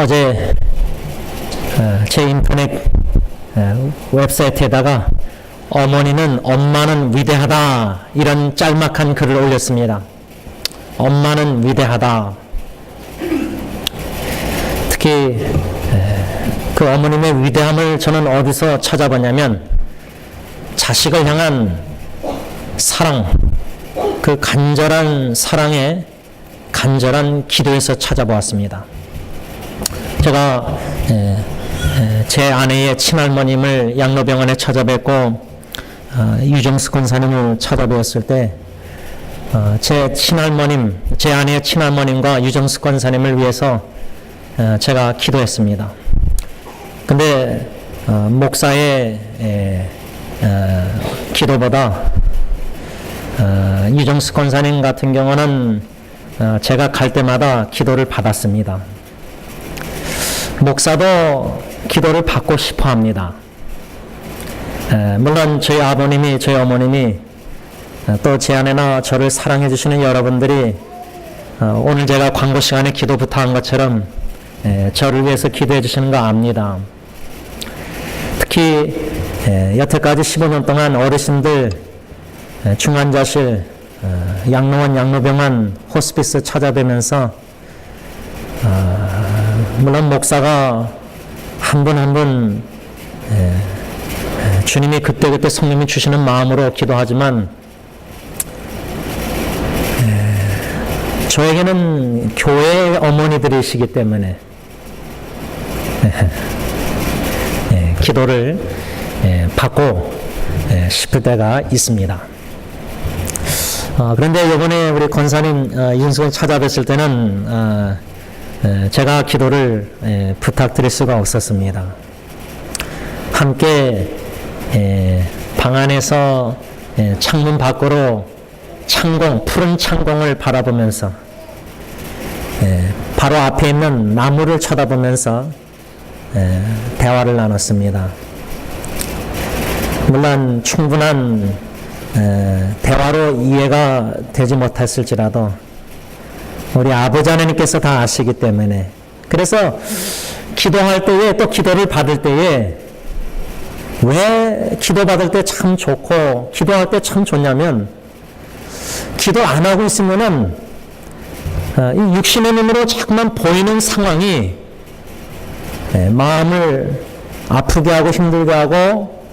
어제 제 인터넷 웹사이트에다가 엄마는 위대하다 이런 짤막한 글을 올렸습니다. 엄마는 위대하다. 특히 그 어머님의 위대함을 저는 어디서 찾아봤냐면 자식을 향한 사랑, 그 간절한 사랑에 간절한 기도에서 찾아보았습니다. 제가 제 아내의 친할머님을 양로병원에 찾아뵙고 유정수 권사님을 찾아뵈었을 때 제 아내의 친할머님과 유정수 권사님을 위해서 제가 기도했습니다. 근데 목사의 기도보다 유정수 권사님 같은 경우는 제가 갈 때마다 기도를 받았습니다. 목사도 기도를 받고 싶어 합니다. 물론 저희 아버님이, 저희 어머님이, 또 제 아내나 저를 사랑해 주시는 여러분들이 오늘 제가 광고 시간에 기도부터 한 것처럼 저를 위해서 기도해 주시는 거 압니다. 특히 여태까지 15년 동안 어르신들 중환자실, 양로원, 양로병원, 호스피스 찾아뵈면서 물론 목사가 한 분 한 분 주님이 그때그때 성령이 주시는 마음으로 기도하지만 저에게는 교회의 어머니들이시기 때문에 기도를 받고 싶을 때가 있습니다. 그런데 이번에 우리 권사님 윤수를 찾아뵀을 때는 제가 기도를 부탁드릴 수가 없었습니다. 함께 방 안에서 창문 밖으로 푸른 창공을 바라보면서 바로 앞에 있는 나무를 쳐다보면서 대화를 나눴습니다. 물론 충분한 대화로 이해가 되지 못했을지라도 우리 아버지 하나님께서 다 아시기 때문에, 그래서 기도할 때에 또 기도를 받을 때에 왜 기도받을 때 참 좋고 기도할 때 참 좋냐면, 기도 안 하고 있으면은 이 육신의 눈으로 자꾸만 보이는 상황이 마음을 아프게 하고 힘들게 하고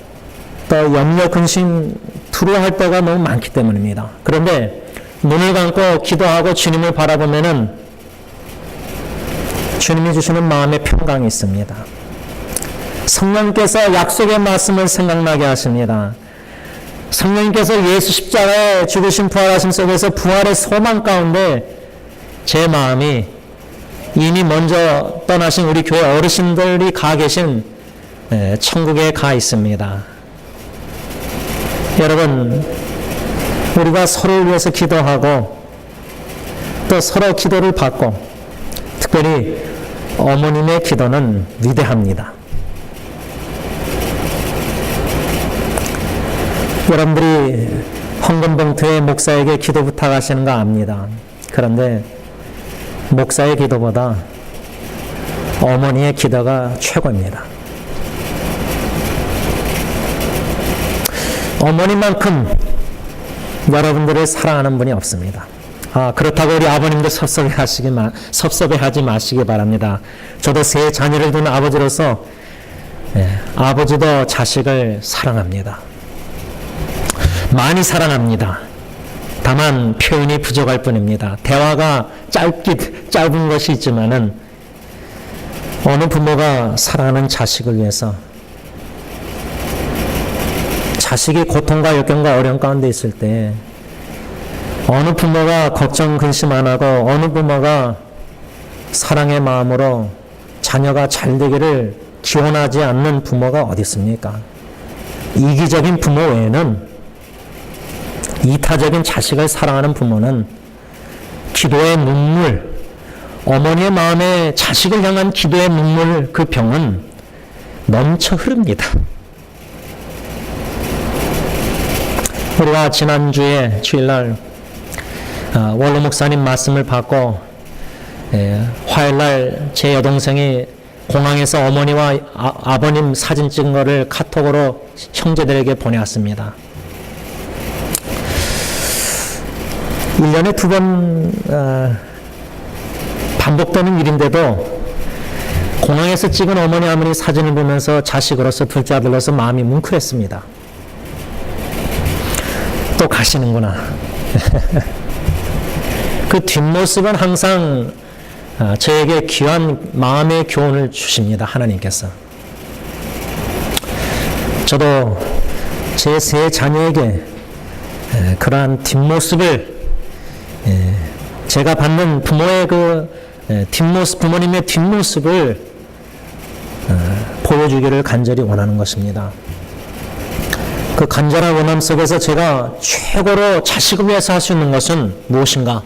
또 염려 근심 두려워할 때가 너무 많기 때문입니다. 그런데 눈을 감고 기도하고 주님을 바라보면은 주님이 주시는 마음의 평강이 있습니다. 성령께서 약속의 말씀을 생각나게 하십니다. 성령님께서 예수 십자가에 죽으신 부활하심 속에서 부활의 소망 가운데 제 마음이 이미 먼저 떠나신 우리 교회 어르신들이 가 계신 천국에 가 있습니다. 여러분, 우리가 서로를 위해서 기도하고 또 서로 기도를 받고, 특별히 어머님의 기도는 위대합니다. 여러분들이 헌금봉투에 목사에게 기도 부탁하시는 거 압니다. 그런데 목사의 기도보다 어머니의 기도가 최고입니다. 어머니만큼 여러분들을 사랑하는 분이 없습니다. 그렇다고 우리 아버님도 섭섭해하지 마시기 바랍니다. 저도 세 자녀를 둔 아버지로서 아버지도 자식을 사랑합니다. 많이 사랑합니다. 다만 표현이 부족할 뿐입니다. 대화가 짧은 것이 있지만은 어느 부모가 사랑하는 자식을 위해서, 자식이 고통과 역경과 어려움 가운데 있을 때 어느 부모가 걱정 근심 안 하고 어느 부모가 사랑의 마음으로 자녀가 잘 되기를 기원하지 않는 부모가 어디 있습니까? 이기적인 부모 외에는, 이타적인 자식을 사랑하는 부모는 기도의 눈물, 어머니의 마음에 자식을 향한 기도의 눈물, 그 병은 넘쳐 흐릅니다. 우리가 지난주에 주일날 원로 목사님 말씀을 받고 화요일날 제 여동생이 공항에서 어머니와 아버님 사진 찍은 거를 카톡으로 형제들에게 보내왔습니다. 1년에 2번 반복되는 일인데도 공항에서 찍은 어머니 아버님 사진을 보면서 자식으로서 둘째 아들로서 마음이 뭉클했습니다. 또 가시는구나. 그 뒷모습은 항상 저에게 귀한 마음의 교훈을 주십니다. 하나님께서. 저도 제 세 자녀에게 그러한 뒷모습을 제가 받는 부모의 그 뒷모습, 부모님의 뒷모습을 보여주기를 간절히 원하는 것입니다. 그 간절한 원함 속에서 제가 최고로 자식을 위해서 할 수 있는 것은 무엇인가?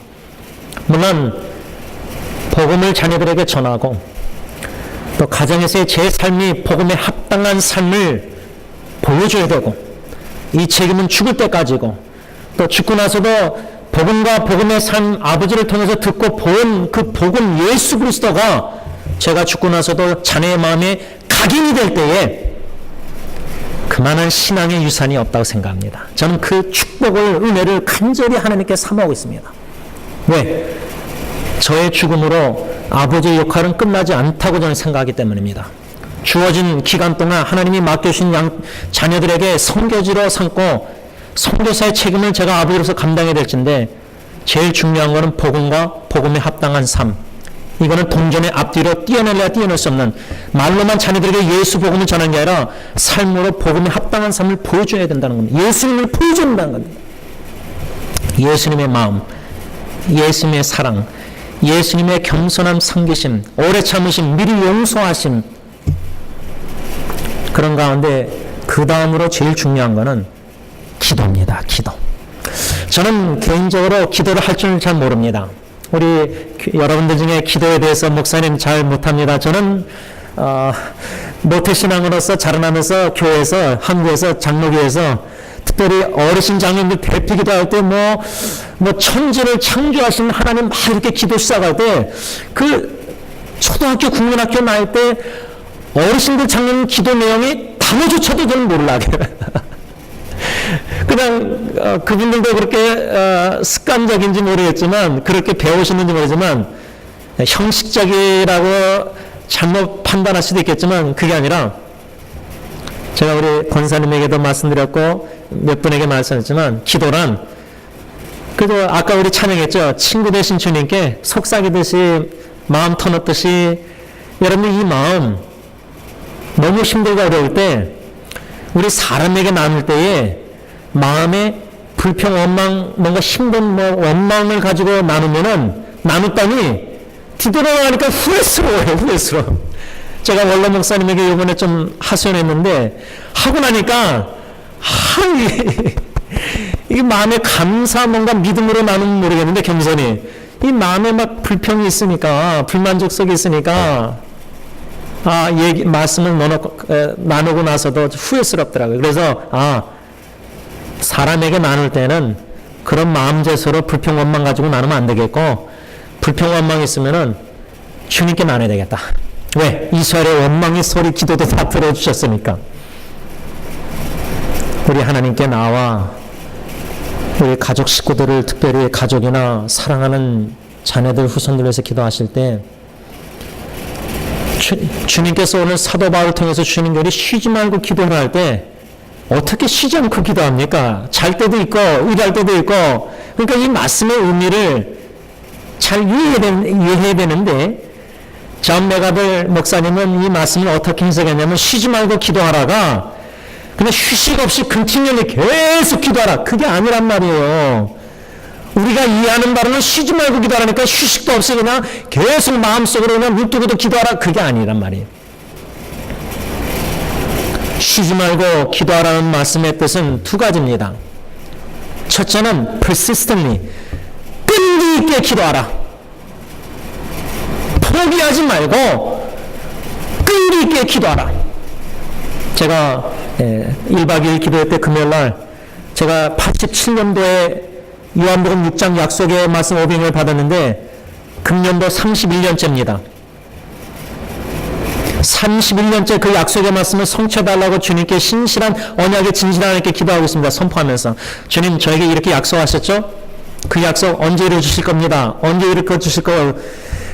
물론 복음을 자녀들에게 전하고 또 가정에서의 제 삶이 복음에 합당한 삶을 보여줘야 되고 이 책임은 죽을 때까지고 또 죽고 나서도 복음과 복음의 삶 아버지를 통해서 듣고 본 그 복음 예수 그리스도가 제가 죽고 나서도 자녀의 마음에 각인이 될 때에 그만한 신앙의 유산이 없다고 생각합니다. 저는 그 축복을 은혜를 간절히 하나님께 사모하고 있습니다. 왜? 저의 죽음으로 아버지의 역할은 끝나지 않다고 저는 생각하기 때문입니다. 주어진 기간 동안 하나님이 맡겨주신 자녀들에게 선교지로 삼고 선교사의 책임을 제가 아버지로서 감당해야 될진데 제일 중요한 것은 복음과 복음에 합당한 삶. 이거는 동전의 앞뒤로 뛰어내려야 뛰어낼 수 없는 말로만 자녀들에게 예수 복음을 전하는 게 아니라 삶으로 복음에 합당한 삶을 보여줘야 된다는 겁니다. 예수님을 보여줘야 된다는 겁니다. 예수님의 마음, 예수님의 사랑, 예수님의 겸손함, 섬기심, 오래 참으심, 미리 용서하심. 그런 가운데 그 다음으로 제일 중요한 것은 기도입니다. 기도. 저는 개인적으로 기도를 할 줄 잘 모릅니다. 우리 여러분들 중에 기도에 대해서 목사님 잘 못합니다. 저는 모태신앙으로서 자라나면서 교회에서 한국에서 장로교회에서 특별히 어르신 장로님들 대피 기도할 때 뭐 천지를 창조하신 하나님 막 이렇게 기도 시작할 때 그 초등학교 국민학교 나이 때 어르신들 장로님 기도 내용이 단어조차도 저는 몰라. 그냥 그분들도 그렇게 습관적인지 모르겠지만 그렇게 배우시는지 모르지만 형식적이라고 잘못 판단할 수도 있겠지만 그게 아니라 제가 우리 권사님에게도 말씀드렸고 몇 분에게 말씀했지만 기도란 그래도 아까 우리 찬양했죠. 친구 되신 주님께 속삭이듯이 마음 터놓듯이 여러분 이 마음 너무 힘들고 어려울 때 우리 사람에게 나눌 때에 마음에 불평, 원망, 뭔가 힘든 원망을 가지고 나눴더니 뒤돌아가니까 후회스러워요, 후회스러워. 제가 원로 목사님에게 이번에 좀 하소연했는데, 하고 나니까, 이게 마음에 감사, 뭔가 믿음으로 나누면 모르겠는데, 겸손히. 이 마음에 막 불평이 있으니까, 불만족성이 있으니까, 말씀을 나누고 나서도 후회스럽더라고요. 그래서, 사람에게 나눌 때는 그런 마음제소로 불평 원망 가지고 나누면 안 되겠고 불평 원망 있으면은 주님께 나눠야 되겠다. 왜? 이스라엘의 원망의 소리 기도도 다 들어주셨으니까. 우리 하나님께 나와 우리 가족 식구들을 특별히 가족이나 사랑하는 자녀들 후손들 위해서 기도하실 때 주님께서 오늘 사도 바울을 통해서 주시는 교리 쉬지 말고 기도를 할 때 어떻게 쉬지 않고 기도합니까? 잘 때도 있고 일할 때도 있고 그러니까 이 말씀의 의미를 잘 이해해야 되는데 존 메가벨 목사님은 이 말씀을 어떻게 해석했냐면 쉬지 말고 기도하라가 그냥 휴식 없이 컨티뉴얼리 계속 기도하라 그게 아니란 말이에요. 우리가 이해하는 바로는 쉬지 말고 기도하라니까 휴식도 없이 그냥 계속 마음속으로 그냥 눈 뜨고도 기도하라 그게 아니란 말이에요. 쉬지 말고 기도하라는 말씀의 뜻은 두 가지입니다. 첫째는 persistently, 끈기 있게 기도하라. 포기하지 말고 끈기 있게 기도하라. 제가 1박 2일 기도회 때 금요일날 제가 87년도에 요한복음 6장 약속의 말씀 오빙을 받았는데 금년도 31년째입니다. 31년째 그 약속의 말씀을 성취해달라고 주님께 신실한 언약에 진실한 하나님께 기도하고 있습니다. 선포하면서 주님 저에게 이렇게 약속하셨죠? 그 약속 언제 이루어 주실 겁니다. 언제 이루어 주실 거예요.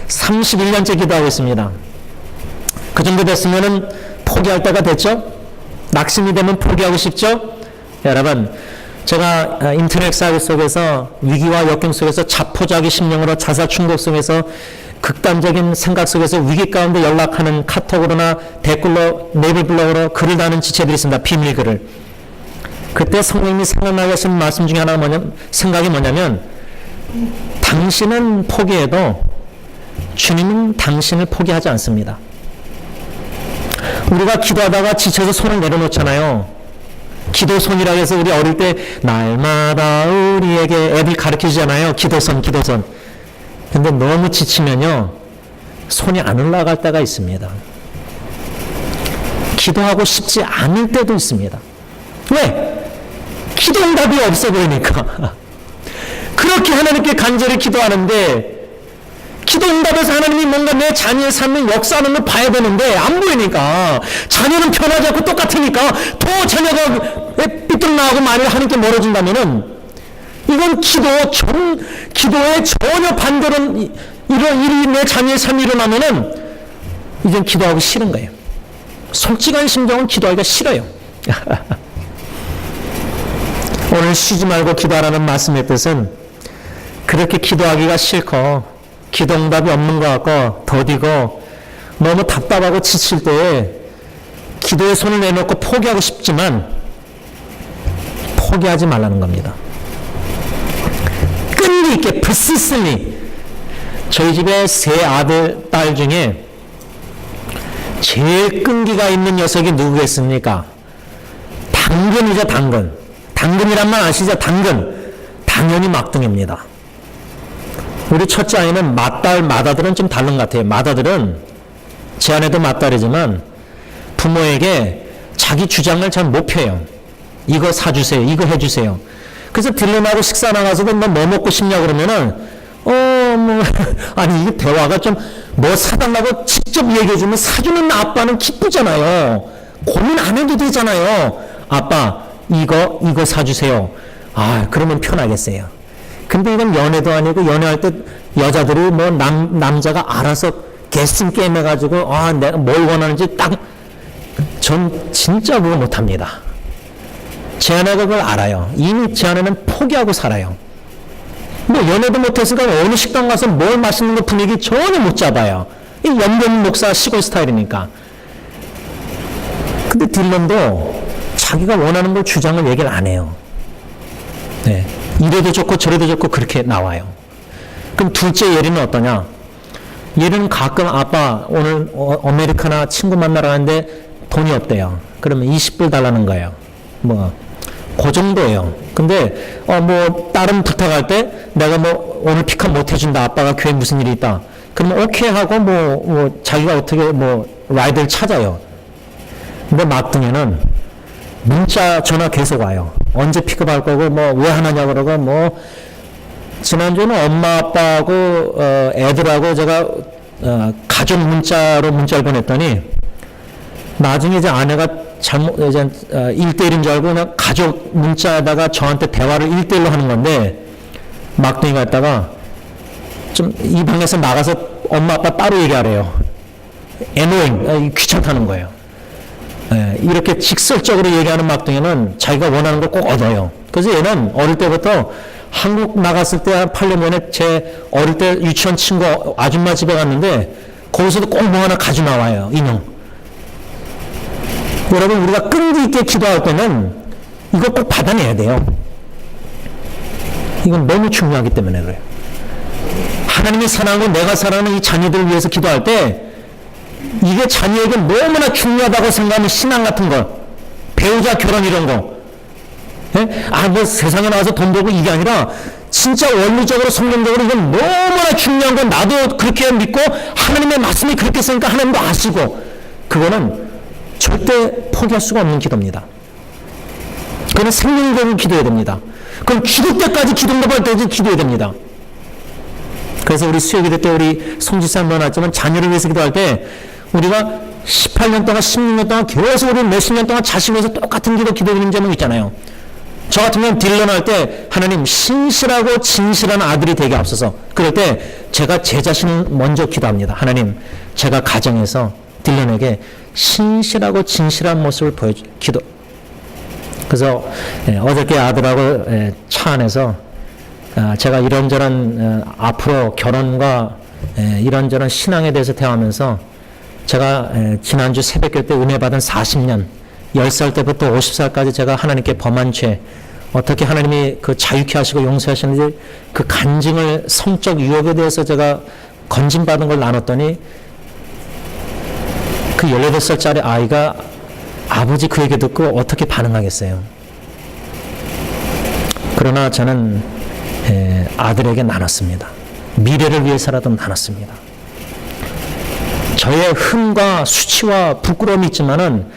31년째 기도하고 있습니다. 그 정도 됐으면은 포기할 때가 됐죠? 낙심이 되면 포기하고 싶죠? 여러분 제가 인터넷 사회 속에서 위기와 역경 속에서 자포자기 심령으로 자살 충동 속에서 극단적인 생각 속에서 위기 가운데 연락하는 카톡으로나 댓글로 네이버블로그로 글을 다는 지체들이 있습니다. 비밀글을. 그때 성령님이 생각나게 하신 말씀 중에 하나가 생각이 뭐냐면 당신은 포기해도 주님은 당신을 포기하지 않습니다. 우리가 기도하다가 지쳐서 손을 내려놓잖아요. 기도손이라고 해서 우리 어릴 때 날마다 우리에게 애들 가르치잖아요. 기도선. 근데 너무 지치면요 손이 안 올라갈 때가 있습니다. 기도하고 싶지 않을 때도 있습니다. 왜? 기도 응답이 없어 보이니까. 그렇게 하나님께 간절히 기도하는데 기도 응답에서 하나님이 뭔가 내 자녀의 삶을 역사하는 걸 봐야 되는데 안 보이니까 자녀는 변하지 않고 똑같으니까 더 자녀가 삐뚤나하고 만일 하나님께 멀어진다면은 이건 기도에 전혀 반대로 이런 일이 내 자녀의 삶이 일어나면은 이젠 기도하기 싫은 거예요. 솔직한 심정은 기도하기가 싫어요. 오늘 쉬지 말고 기도하라는 말씀의 뜻은 그렇게 기도하기가 싫고 기도 응답이 없는 것 같고 더디고 너무 답답하고 지칠 때에 기도에 손을 내놓고 포기하고 싶지만 포기하지 말라는 겁니다. 끈기 있게 persistently. 저희 집에 세 아들, 딸 중에 제일 끈기가 있는 녀석이 누구겠습니까? 당근이죠, 당근. 당근이란 말 아시죠? 당근. 당연히 막둥이입니다. 우리 첫째 아이는 맏딸, 맏아들은 좀 다른 것 같아요. 맏아들은 제 아내도 맏딸이지만 부모에게 자기 주장을 잘 못 펴요. 이거 사주세요. 이거 해주세요. 그래서 딜런하고 식사 나가서도 뭐 먹고 싶냐 그러면은 아니 이게 대화가 좀 뭐 사달라고 직접 얘기해주면 사주는 아빠는 기쁘잖아요. 고민 안 해도 되잖아요. 아빠 이거 사주세요. 아 그러면 편하겠어요. 근데 이건 연애도 아니고 연애할 때 여자들이 뭐 남자가 알아서 게임 게임 해가지고 내가 뭘 원하는지 전 진짜 그거 못합니다. 제 아내가 그걸 알아요. 이미 제 아내는 포기하고 살아요. 뭐 연애도 못했으니까 어느 식당 가서 뭘 맛있는 거 분위기 전혀 못 잡아요. 이 연변 목사 시골 스타일이니까. 근데 딜런도 자기가 원하는 걸 주장을 얘기를 안 해요. 네. 이래도 좋고 저래도 좋고 그렇게 나와요. 그럼 둘째 예리는 어떠냐? 예리는 가끔 아빠 오늘 아메리카나 친구 만나러 가는데 돈이 없대요. 그러면 20불 달라는 거예요. 그 정도예요. 근데 뭐 다른 부탁할 때 내가 뭐 오늘 픽업 못 해준다. 아빠가 교회 무슨 일이 있다. 그러면 오케이 하고 뭐 자기가 어떻게 뭐 라이드를 찾아요. 근데 막둥이는 문자 전화 계속 와요. 언제 픽업할 거고 뭐 왜 하느냐 그러고 뭐 지난주에는 엄마 아빠하고 애들하고 제가 가족 문자로 문자를 보냈더니 나중에 이제 아내가 잘못 이제 1대1인 줄 알고 그냥 가족 문자에다가 저한테 대화를 1대1로 하는 건데 막둥이가 있다가 좀 이 방에서 나가서 엄마 아빠 따로 얘기하래요. annoying, 귀찮다는 거예요. 이렇게 직설적으로 얘기하는 막둥이는 자기가 원하는 걸 꼭 얻어요. 그래서 얘는 어릴 때부터 한국 나갔을 때 한 8년 전에 제 어릴 때 유치원 친구 아줌마 집에 갔는데 거기서도 꼭 뭐 하나 가지고 나와요. 인형. 여러분 우리가 끈기 있게 기도할 때는 이거 꼭 받아내야 돼요. 이건 너무 중요하기 때문에 그래요. 하나님이 사랑하고 내가 사랑하는 이 자녀들을 위해서 기도할 때 이게 자녀에게 너무나 중요하다고 생각하는 신앙 같은 거, 배우자 결혼 이런 거, 뭐 세상에 나와서 돈 벌고 이게 아니라 진짜 원리적으로 성경적으로 이건 너무나 중요한 건 나도 그렇게 믿고 하나님의 말씀이 그렇게 쓰니까 하나님도 아시고 그거는 절대 포기할 수가 없는 기도입니다. 그건 생명적인 기도해야 됩니다. 그건 죽을 때까지 기도할 때까지 기도해야 됩니다. 그래서 우리 수요기도 때 우리 송지사 한번 왔지만 자녀를 위해서 기도할 때 우리가 18년 동안 16년 동안 계속 우리 몇십 년 동안 자식을 위해서 똑같은 기도드리는 제목 있잖아요. 저 같은 경우는 딜런 할 때 하나님 신실하고 진실한 아들이 되게 앞서서 그럴 때 제가 제 자신을 먼저 기도합니다. 하나님 제가 가정에서 딜런에게 신실하고 진실한 모습을 기도. 그래서 어저께 아들하고 차 안에서 제가 이런저런 앞으로 결혼과 이런저런 신앙에 대해서 대화하면서 제가 지난주 새벽기도 때 은혜 받은 40년 10살 때부터 50살까지 제가 하나님께 범한 죄 어떻게 하나님이 그 자유케 하시고 용서하시는지 그 간증을 성적 유혹에 대해서 제가 건진받은 걸 나눴더니 그 18살짜리 아이가 아버지 그 얘기 듣고 어떻게 반응하겠어요. 그러나 저는 아들에게 나눴습니다. 미래를 위해서라도 나눴습니다. 저의 흠과 수치와 부끄러움이 있지만은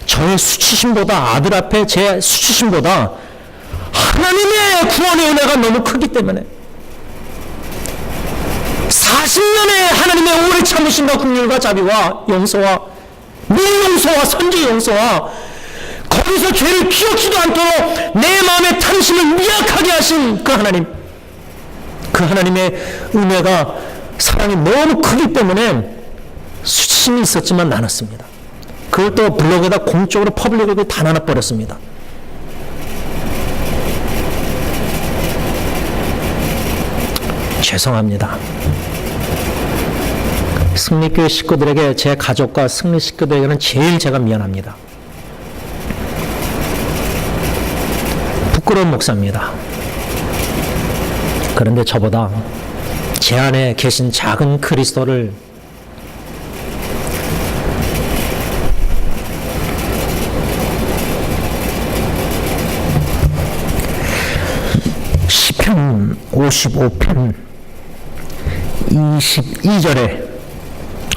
저의 수치심보다 아들 앞에 제 수치심보다 하나님의 구원의 은혜가 너무 크기 때문에 40년의 하나님의 오래 참으심과 긍휼과 자비와 용서와 미용서와 선지 용서와 거기서 죄를 기억지도 않도록 내 마음의 탐심을 미약하게 하신 그 하나님, 그 하나님의 은혜가 사랑이 너무 크기 때문에 수치심이 있었지만 나눴습니다. 그걸 또 블로그에다 공적으로 퍼블릭으로 다 나눠버렸습니다. 죄송합니다. 승리교회 식구들에게, 제 가족과 승리 식구들에게는 제일 제가 미안합니다. 부끄러운 목사입니다. 그런데 저보다 제 안에 계신 작은 그리스도를 시편 55편 22절에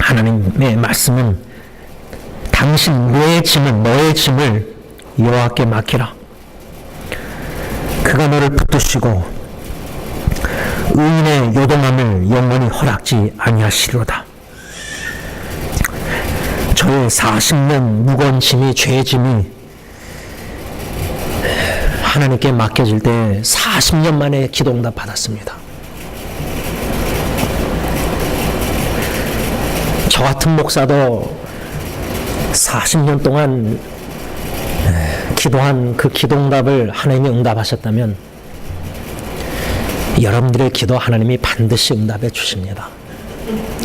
하나님의 말씀은 당신 너의 짐을 여호와께 맡기라. 그가 너를 붙드시고 의인의 요동함을 영원히 허락지 아니하시리로다. 저의 40년 무거운 짐이, 죄의 짐이 하나님께 맡겨질 때 40년 만에 기도응답 받았습니다. 저 같은 목사도 40년 동안 기도한 그 기도응답을 하나님이 응답하셨다면 여러분들의 기도 하나님이 반드시 응답해 주십니다.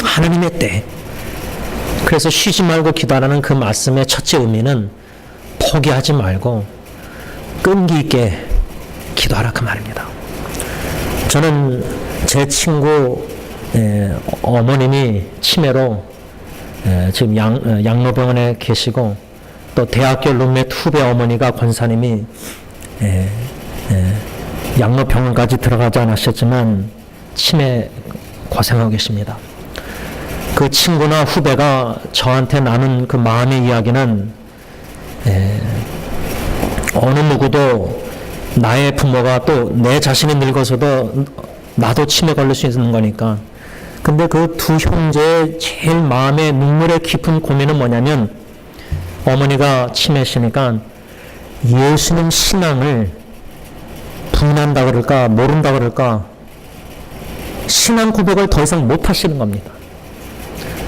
하나님의 때. 그래서 쉬지 말고 기도하라는 그 말씀의 첫째 의미는 포기하지 말고 끈기 있게 기도하라 그 말입니다. 저는 제 친구 어머님이 치매로 지금 양로병원에 계시고, 또 대학교 룸메 후배 어머니가 권사님이 양로병원까지 들어가지 않으셨지만 치매 고생하고 계십니다. 그 친구나 후배가 저한테 나눈 그 마음의 이야기는 어느 누구도 나의 부모가 또 내 자신이 늙어서도 나도 치매 걸릴 수 있는 거니까. 근데 그 두 형제의 제일 마음의 눈물의 깊은 고민은 뭐냐면, 어머니가 치매시니까 예수님 신앙을 부인한다 그럴까 모른다 그럴까 신앙 고백을 더 이상 못 하시는 겁니다.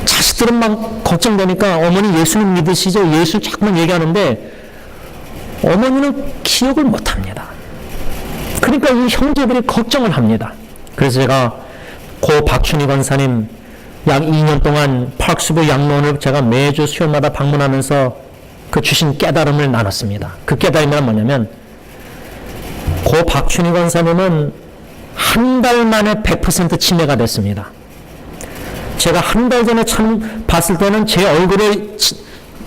자식들은 막 걱정되니까 어머니 예수님 믿으시죠? 예수 자꾸만 얘기하는데 어머니는 기억을 못 합니다. 그러니까 이 형제들이 걱정을 합니다. 그래서 제가 고 박춘희 권사님 약 2년 동안 파크스부 양로원을 제가 매주 수요일마다 방문하면서 그 주신 깨달음을 나눴습니다. 그 깨달음이 뭐냐면, 고 박춘희 권사님은 한 달 만에 100% 치매가 됐습니다. 제가 한 달 전에 참 봤을 때는 제 얼굴을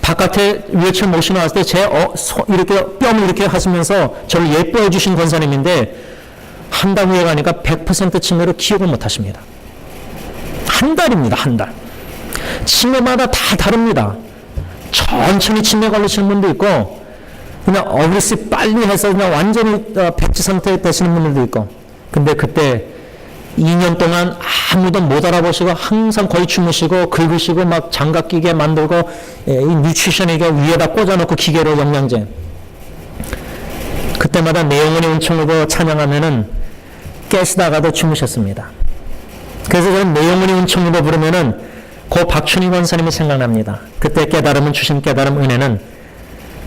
바깥에 휠체어 모시고 나왔을 때 제 이렇게 뺨을 이렇게 하시면서 저를 예뻐해 주신 권사님인데, 한 달 후에 가니까 100% 치매로 기억을 못 하십니다. 한 달입니다. 한 달. 치매마다 다 다릅니다. 천천히 치매 걸리시는 분도 있고, 그냥 어그레시브 빨리 해서 그냥 완전히 백지 상태에 되시는 분들도 있고. 근데 그때 2년 동안 아무도 못 알아보시고 항상 거의 주무시고 긁으시고 막 장갑 끼게 만들고 이 뉴트리션에게 위에다 꽂아놓고 기계로 영양제. 그때마다 내 영혼이 은총으로 찬양하면은 깨시다가도 주무셨습니다. 그래서 저는 내 영혼이 은총으로 부르면은 고 박춘희 권사님이 생각납니다. 그때 깨달음은 주신 깨달음 은혜는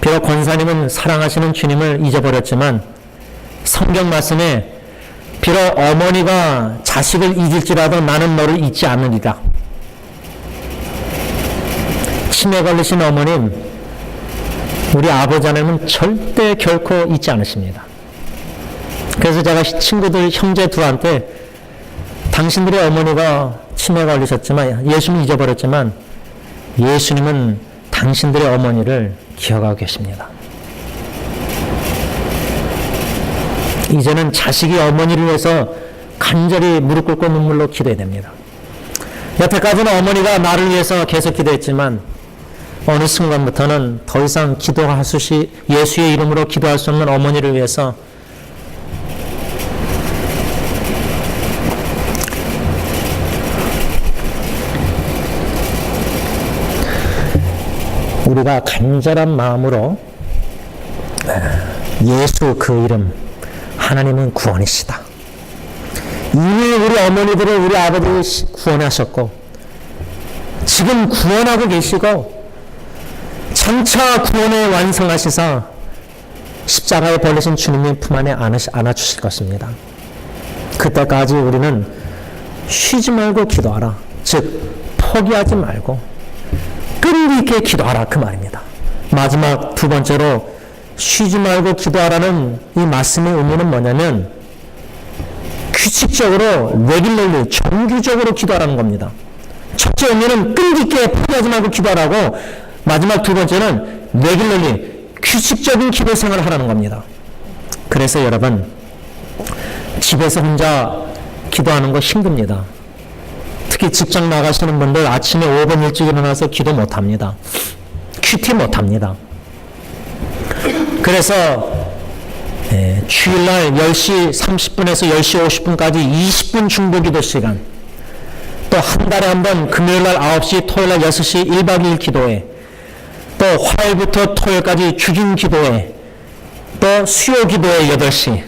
비록 권사님은 사랑하시는 주님을 잊어버렸지만 성경 말씀에 비록 어머니가 자식을 잊을지라도 나는 너를 잊지 않으리라. 치매 걸리신 어머님, 우리 아버지 하나님은 절대 결코 잊지 않으십니다. 그래서 제가 친구들 형제 둘한테 당신들의 어머니가 치매 걸리셨지만 예수님 잊어버렸지만 예수님은 당신들의 어머니를 기억하고 계십니다. 이제는 자식이 어머니를 위해서 간절히 무릎 꿇고 눈물로 기도해야 됩니다. 여태까지는 어머니가 나를 위해서 계속 기도했지만 어느 순간부터는 더 이상 기도할 수 없이 예수의 이름으로 기도할 수 없는 어머니를 위해서 우리가 간절한 마음으로 예수 그 이름 하나님은 구원이시다. 이미 우리 어머니들을 우리 아버지를 구원하셨고 지금 구원하고 계시고 장차 구원을 완성하시사 십자가에 벌리신 주님의 품 안에 안아주실 것입니다. 그때까지 우리는 쉬지 말고 기도하라. 즉 포기하지 말고 끈기 있게 기도하라 그 말입니다. 마지막 두 번째로 쉬지 말고 기도하라는 이 말씀의 의미는 뭐냐면 규칙적으로 레귤러리 정규적으로 기도하라는 겁니다. 첫째 의미는 끈기 있게 포기하지 말고 기도하라고, 마지막 두 번째는 레귤러리 규칙적인 기도 생활을 하라는 겁니다. 그래서 여러분 집에서 혼자 기도하는 거 힘듭니다. 특히 직장 나가시는 분들 아침에 5분 일찍 일어나서 기도 못합니다. 큐티 못합니다. 그래서 주일날 10시 30분에서 10시 50분까지 20분 중보기도 시간, 또 한 달에 한 번 금요일날 9시 토요일날 6시 1박 2일 기도회, 또 화요일부터 토요일까지 주중 기도회, 또 수요 기도회 8시,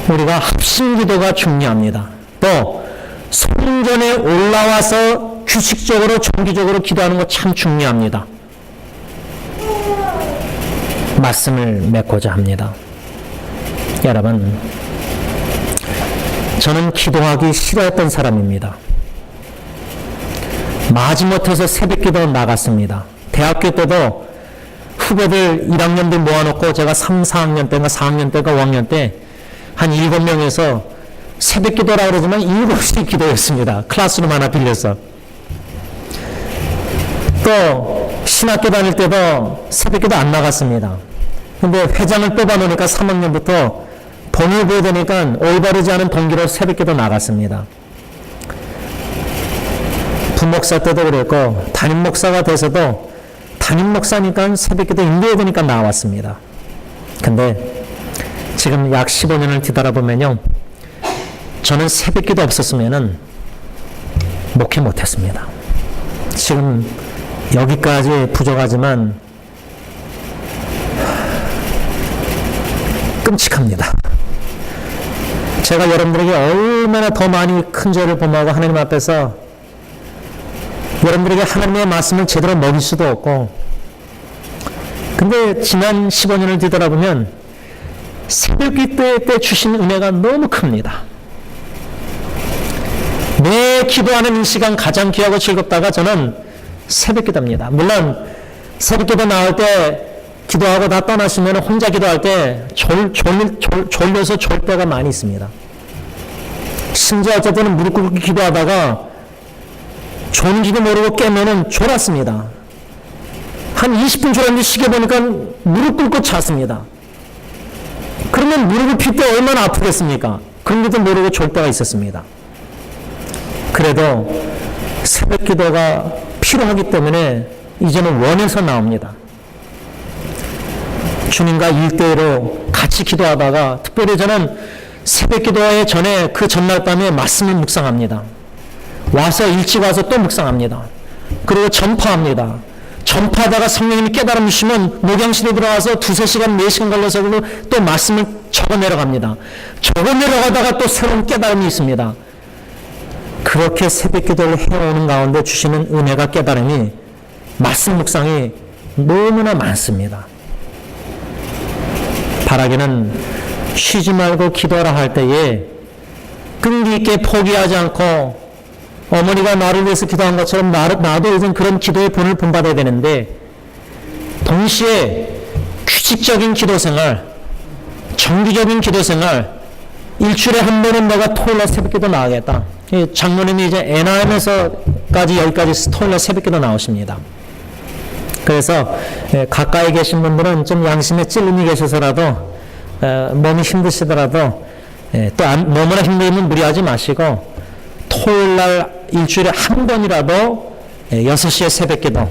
우리가 합심 기도가 중요합니다. 또 성전에 올라와서 규칙적으로 정기적으로 기도하는 거 참 중요합니다. 말씀을 맺고자 합니다. 여러분, 저는 기도하기 싫어했던 사람입니다. 마지못해서 새벽기도 나갔습니다. 대학교 때도 후배들 1학년들 모아놓고 제가 3, 4학년 때인가 4학년 때인가 5학년 때 한 7명에서 새벽기도라고 그러지만 7시 기도였습니다. 클래스룸 하나 빌려서. 또 신학교 다닐 때도 새벽기도 안 나갔습니다. 근데 회장을 뽑아놓으니까 3학년부터 본을 보여야 되니까 올바르지 않은 동기로 새벽기도 나갔습니다. 부목사 때도 그랬고 담임 목사가 돼서도 담임 목사니까 새벽기도 인도해야 되니까 나왔습니다. 근데 지금 약 15년을 뒤돌아보면요, 저는 새벽기도 없었으면은 목회 못했습니다. 지금 여기까지 부족하지만 끔찍합니다. 제가 여러분들에게 얼마나 더 많이 큰 죄를 범하고 하나님 앞에서 여러분들에게 하나님의 말씀을 제대로 먹일 수도 없고, 근데 지난 15년을 뒤돌아보면 새벽기도 때 주신 은혜가 너무 큽니다. 매 기도하는 이 시간 가장 귀하고 즐겁다가 저는 새벽기도입니다. 물론 새벽기도 나올 때 기도하고 다 떠나시면 혼자 기도할 때 졸려서 졸 때가 많이 있습니다. 심지어 어쩔 때는 무릎 꿇고 기도하다가 존지도 모르고 깨면은 졸았습니다. 한 20분 졸았는데 시계 보니까 무릎 꿇고 잤습니다. 그러면 무릎을 필 때 얼마나 아프겠습니까? 그런데도 모르고 졸 때가 있었습니다. 그래도 새벽 기도가 필요하기 때문에 이제는 원해서 나옵니다. 주님과 1대1로 같이 기도하다가, 특별히 저는 새벽 기도회 전에 그 전날 밤에 말씀을 묵상합니다. 와서 일찍 와서 또 묵상합니다. 그리고 전파합니다. 전파하다가 성령님이 깨달음 주시면 목양실에 들어가서 2-3시간, 4시간 걸려서 또 말씀을 적어 내려갑니다. 적어 내려가다가 또 새로운 깨달음이 있습니다. 그렇게 새벽 기도를 해오는 가운데 주시는 은혜가 깨달음이 말씀 묵상이 너무나 많습니다. 바라기는 쉬지 말고 기도하라 할 때에 끈기 있게 포기하지 않고 어머니가 나를 위해서 기도한 것처럼 나도 이제 그런 기도의 본을 본받아야 되는데, 동시에 규칙적인 기도생활, 정기적인 기도생활, 일주일에 한 번은 내가 토요일날 새벽기도 나가겠다. 장로님이 이제 NRM에서까지 여기까지 토요일날 새벽기도 나오십니다. 그래서 가까이 계신 분들은 좀 양심에 찔림이 계셔서라도 몸이 힘드시더라도 또 너무나 힘들면 무리하지 마시고 토요일날 일주일에 한 번이라도 6시에 새벽기도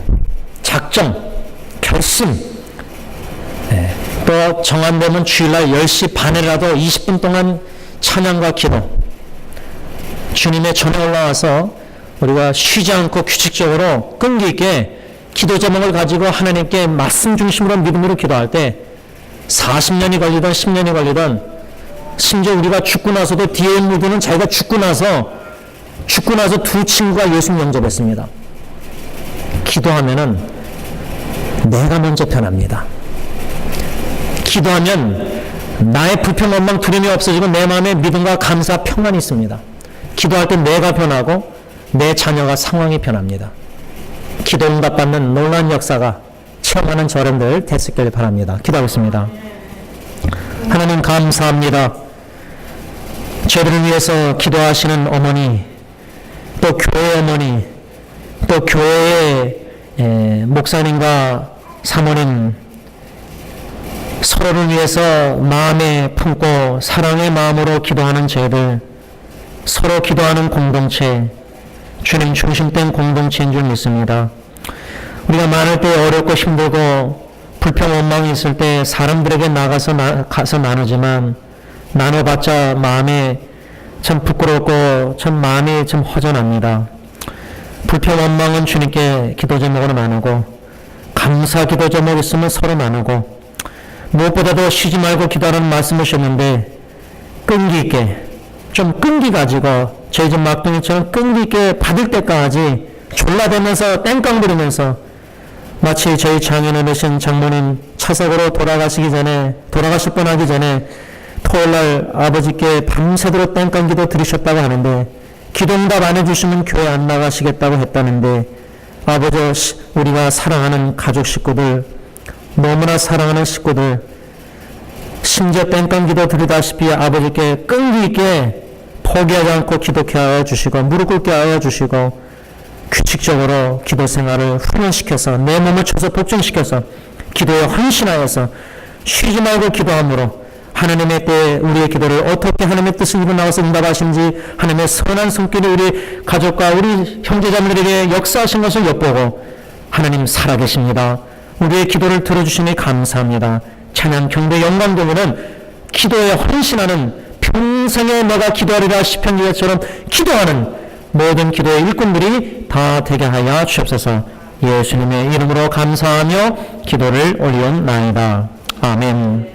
작정, 결심, 또 정한되면 주일날 10시 반에라도 20분 동안 찬양과 기도, 주님의 전에 올라와서 우리가 쉬지 않고 규칙적으로 끈기 있게 기도 제목을 가지고 하나님께 말씀 중심으로 믿음으로 기도할 때 40년이 걸리든 10년이 걸리든, 심지어 우리가 죽고 나서도 D.L. 무드는 자기가 죽고 나서 두 친구가 예수님 영접했습니다. 기도하면은 내가 먼저 변합니다. 기도하면 나의 불평, 원망, 두려움이 없어지고 내 마음에 믿음과 감사, 평안이 있습니다. 기도할 때 내가 변하고 내 자녀가 상황이 변합니다. 기도 응답받는 놀라운 역사가 체험하는 저런들 됐을 바랍니다. 기도하겠습니다. 하나님 감사합니다. 저희들을 위해서 기도하시는 어머니, 또 교회 어머니, 또 교회의 목사님과 사모님, 서로를 위해서 마음에 품고 사랑의 마음으로 기도하는 저희들, 서로 기도하는 공동체, 주님 중심된 공동체인 줄 믿습니다. 우리가 많을 때 어렵고 힘들고 불평 원망이 있을 때 사람들에게 가서 나누지만 나눠봤자 마음에 참 부끄럽고 참 마음이 참 허전합니다. 불평 원망은 주님께 기도 제목으로 나누고, 감사 기도 제목 있으면 서로 나누고, 무엇보다도 쉬지 말고 기도하라는 말씀을 하셨는데 끈기 있게, 좀 끈기 가지고 저희 집 막둥이처럼 끈기 있게 받을 때까지 졸라대면서 땡깡 부리면서, 마치 저희 장인어 되신 장모님 차석으로 돌아가실 뻔하기 전에 토요일날 아버지께 밤새도록 땡깡 기도 드리셨다고 하는데, 기도응답 안 해주시면 교회 안 나가시겠다고 했다는데, 아버지, 우리가 사랑하는 가족 식구들, 너무나 사랑하는 식구들, 심지어 땡깡 기도 드리다시피 아버지께 끈기 있게 포기하지 않고 기도케 하여 주시고, 무릎 꿇게 하여 주시고, 규칙적으로 기도 생활을 훈련시켜서 내 몸을 쳐서 복종시켜서 기도에 헌신하여서 쉬지 말고 기도함으로 하나님의 때에 우리의 기도를 어떻게 하나님의 뜻을 이루나와서 응답하신지, 하나님의 선한 손길이 우리 가족과 우리 형제자매들에게 역사하신 것을 엿보고, 하나님 살아계십니다. 우리의 기도를 들어주시니 감사합니다. 찬양, 경배, 영광 돌리는 기도에 헌신하는, 평생에 내가 기도하리라 시편기처럼 기도하는 모든 기도의 일꾼들이 다 되게 하여 주옵소서. 예수님의 이름으로 감사하며 기도를 올리옵나이다. 아멘.